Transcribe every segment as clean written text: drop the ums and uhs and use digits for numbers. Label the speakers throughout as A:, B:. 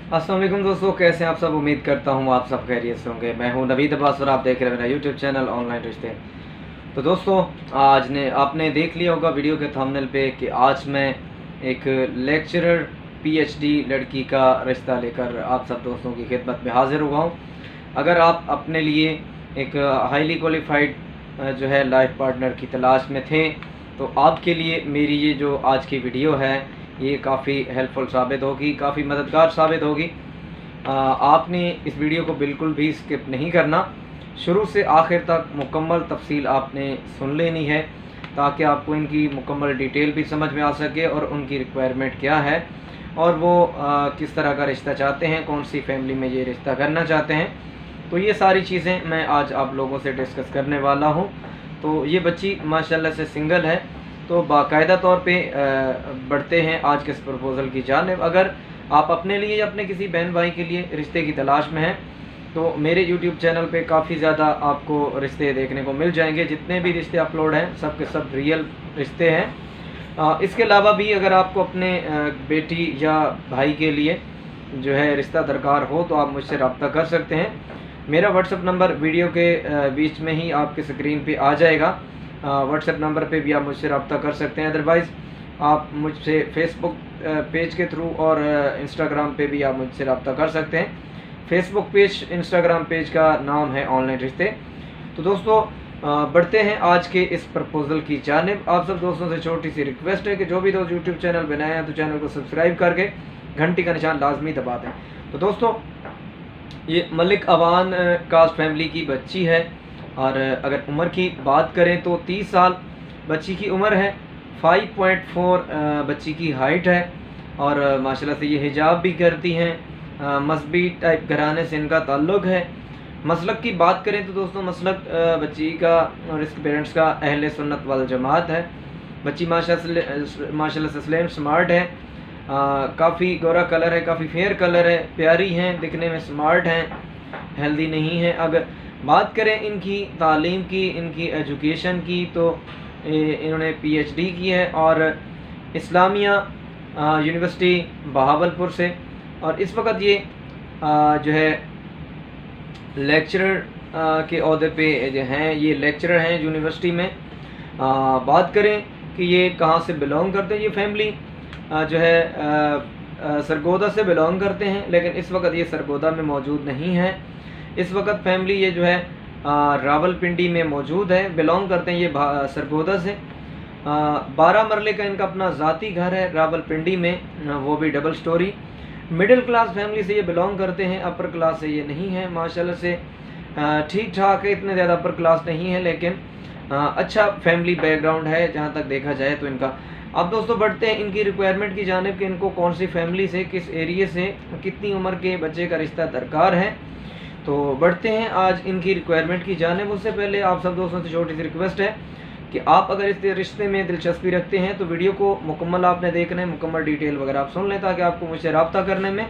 A: अस्सलाम वालेकुम दोस्तों, कैसे हैं आप सब। उम्मीद करता हूँ आप सब खैरियत से होंगे। मैं हूँ नवीद अब्बास और आप देख रहे हैं मेरा यूट्यूब चैनल ऑनलाइन रिश्ते। तो दोस्तों, आज ने आपने देख लिया होगा वीडियो के थंबनेल पे कि आज मैं एक लेक्चरर पीएचडी लड़की का रिश्ता लेकर आप सब दोस्तों की खिदमत में हाजिर हुआ हूँ। अगर आप अपने लिए एक हाईली क्वालिफाइड जो है लाइफ पार्टनर की तलाश में थे तो आपके लिए मेरी ये जो आज की वीडियो है ये काफ़ी हेल्पफुल साबित होगी, काफ़ी मददगार साबित होगी। आपने इस वीडियो को बिल्कुल भी स्किप नहीं करना, शुरू से आखिर तक मुकम्मल तफसील आपने सुन लेनी है ताकि आपको इनकी मुकम्मल डिटेल भी समझ में आ सके और उनकी रिक्वायरमेंट क्या है और वो किस तरह का रिश्ता चाहते हैं, कौन सी फैमिली में ये रिश्ता करना चाहते हैं। तो ये सारी चीज़ें मैं आज आप लोगों से डिस्कस करने वाला हूँ। तो ये बच्ची माशाल्लाह से सिंगल है, तो बाकायदा तौर पे बढ़ते हैं आज के इस प्रपोज़ल की जानिब। अगर आप अपने लिए या अपने किसी बहन भाई के लिए रिश्ते की तलाश में हैं तो मेरे YouTube चैनल पे काफ़ी ज़्यादा आपको रिश्ते देखने को मिल जाएंगे। जितने भी रिश्ते अपलोड हैं सब के सब रियल रिश्ते हैं। इसके अलावा भी अगर आपको अपने बेटी या भाई के लिए जो है रिश्ता दरकार हो तो आप मुझसे रब्ता कर सकते हैं। मेरा व्हाट्सएप नंबर वीडियो के बीच में ही आपके स्क्रीन पे आ जाएगा। व्हाट्सएप नंबर पे भी आप मुझसे रब्ता कर सकते हैं। अदरवाइज़ आप मुझसे फेसबुक पेज के थ्रू और इंस्टाग्राम पे भी आप मुझसे रब्ता कर सकते हैं। फेसबुक पेज, इंस्टाग्राम पेज का नाम है ऑनलाइन रिश्ते। तो दोस्तों, बढ़ते हैं आज के इस प्रपोज़ल की जानिब। आप सब दोस्तों से छोटी सी रिक्वेस्ट है कि जो भी दोस्त यूट्यूब चैनल बनाए हैं तो चैनल को सब्सक्राइब करके घंटी का निशान लाजमी दबा दें। तो दोस्तों, ये मलिक अवान कास्ट फैमिली की बच्ची है और अगर उम्र की बात करें तो 30 साल बच्ची की उम्र है। 5.4 बच्ची की हाइट है और माशाल्लाह से ये हिजाब भी करती हैं। मजहबी टाइप घराने से इनका ताल्लुक़ है। मसलक की बात करें तो दोस्तों, मसलक बच्ची का और इसके पेरेंट्स का अहले सुन्नत वल जमात है। बच्ची माशाल्लाह से स्लिम स्मार्ट है, काफ़ी गोरा कलर है, काफ़ी फेयर कलर है, प्यारी हैं, दिखने में स्मार्ट हैं, हेल्दी नहीं है। अगर बात करें इनकी तालीम की, इनकी एजुकेशन की, तो इन्होंने पीएचडी की है और इस्लामिया यूनिवर्सिटी बहावलपुर से, और इस वक्त ये जो है लेक्चरर के ओहदे पे जो हैं, ये लेक्चरर हैं यूनिवर्सिटी में। बात करें कि ये कहाँ से बिलोंग करते हैं, ये फैमिली जो है सरगोदा से बिलोंग करते हैं, लेकिन इस वक्त ये सरगोदा में मौजूद नहीं है। इस वक्त फैमिली ये जो है रावलपिंडी में मौजूद है, बिलोंग करते हैं ये सरगोदा से। 12 मरले का इनका अपना ज़ाती घर है रावलपिंडी में, वो भी double storey. Middle class family से ये बिलोंग करते हैं, अपर क्लास से ये नहीं है। माशाल्लाह से ठीक ठाक है, इतने ज़्यादा अपर क्लास नहीं है, लेकिन अच्छा फैमिली बैकग्राउंड है जहाँ तक देखा जाए तो इनका। अब दोस्तों, बढ़ते हैं इनकी रिक्वायरमेंट की जानिब कि इनको कौन सी फैमिली से, किस एरिए से, कितनी उम्र के बच्चे का रिश्ता दरकार है। तो बढ़ते हैं आज इनकी रिक्वायरमेंट की जानिब। उससे पहले आप सब दोस्तों से छोटी सी रिक्वेस्ट है कि आप अगर इस रिश्ते में दिलचस्पी रखते हैं तो वीडियो को मुकम्मल आपने देखना है, मुकम्मल डिटेल वगैरह आप सुन लें ताकि आपको मुझसे रब्ता करने में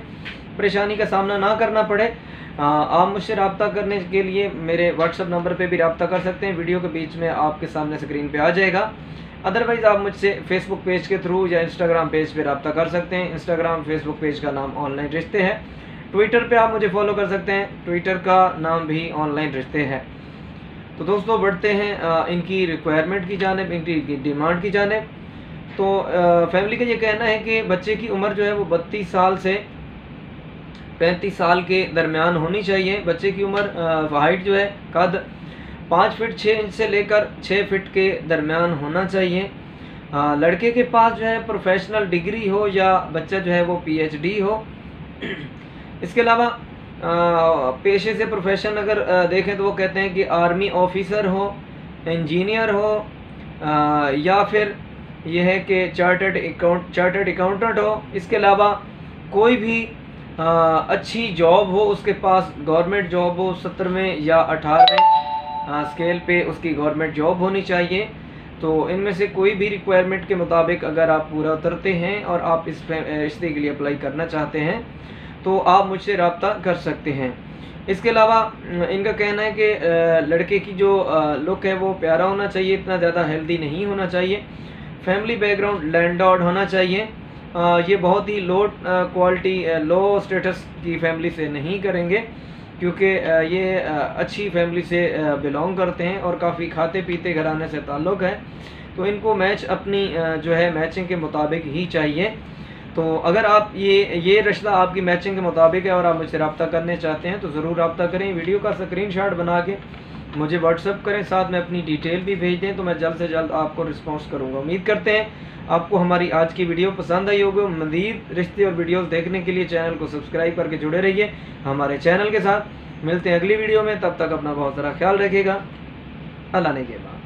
A: परेशानी का सामना ना करना पड़े। आप मुझसे रब्ता करने के लिए मेरे व्हाट्सअप नंबर पे भी रब्ता कर सकते हैं, वीडियो के बीच में आपके सामने स्क्रीन पे आ जाएगा। अदरवाइज़ आप मुझसे फेसबुक पेज के थ्रू या इंस्टाग्राम पेज पे रब्ता कर सकते हैं। इंस्टाग्राम फेसबुक पेज का नाम ऑनलाइन रिश्ते है। ट्विटर पे आप मुझे फॉलो कर सकते हैं, ट्विटर का नाम भी ऑनलाइन रिश्ते है। तो दोस्तों, बढ़ते हैं इनकी रिक्वायरमेंट की जानिब, इनकी डिमांड की जानिब। तो फैमिली का ये कहना है कि बच्चे की उम्र जो है वो 32 साल से 35 साल के दरमियान होनी चाहिए। बच्चे की उम्र हाइट जो है कद 5 फीट 6 इंच से लेकर 6 फीट के दरमियान होना चाहिए। लड़के के पास जो है प्रोफेशनल डिग्री हो या बच्चा जो है वो पीएचडी हो। इसके अलावा पेशे से प्रोफेशन अगर देखें तो वो कहते हैं कि आर्मी ऑफिसर हो, इंजीनियर हो, या फिर यह है कि चार्टर्ड अकाउंटेंट हो। इसके अलावा कोई भी अच्छी जॉब हो उसके पास, गवर्नमेंट जॉब हो, 17वें या 18वें स्केल पे उसकी गवर्नमेंट जॉब होनी चाहिए। तो इनमें से कोई भी रिक्वायरमेंट के मुताबिक अगर आप पूरा उतरते हैं और आप इस रिश्ते के लिए अप्लाई करना चाहते हैं तो आप मुझसे रब्ता कर सकते हैं। इसके अलावा इनका कहना है कि लड़के की जो लुक है वो प्यारा होना चाहिए, इतना ज़्यादा हेल्दी नहीं होना चाहिए। फैमिली बैकग्राउंड लैंडलॉर्ड होना चाहिए یہ بہت ہی لو کوالٹی لو اسٹیٹس کی فیملی سے نہیں کریں گے، کیونکہ یہ اچھی فیملی سے بلونگ کرتے ہیں اور کافی کھاتے پیتے گھرانے سے تعلق ہے، تو ان کو میچ اپنی جو ہے میچنگ کے مطابق ہی چاہیے۔ تو اگر آپ یہ رشتہ آپ کی میچنگ کے مطابق ہے اور آپ مجھ سے رابطہ کرنے چاہتے ہیں تو ضرور رابطہ کریں، ویڈیو کا اسکرین شاٹ بنا کے مجھے واٹس ایپ کریں، ساتھ میں اپنی ڈیٹیل بھی بھیج دیں، تو میں جلد سے جلد آپ کو رسپانس کروں گا۔ امید کرتے ہیں آپ کو ہماری آج کی ویڈیو پسند آئی ہوگی۔ مزید رشتے اور ویڈیوز دیکھنے کے لیے چینل کو سبسکرائب کر کے جڑے رہیے ہمارے چینل کے ساتھ۔ ملتے ہیں اگلی ویڈیو میں، تب تک اپنا بہت سارا خیال رکھیے گا۔ اللہ نے کے بعد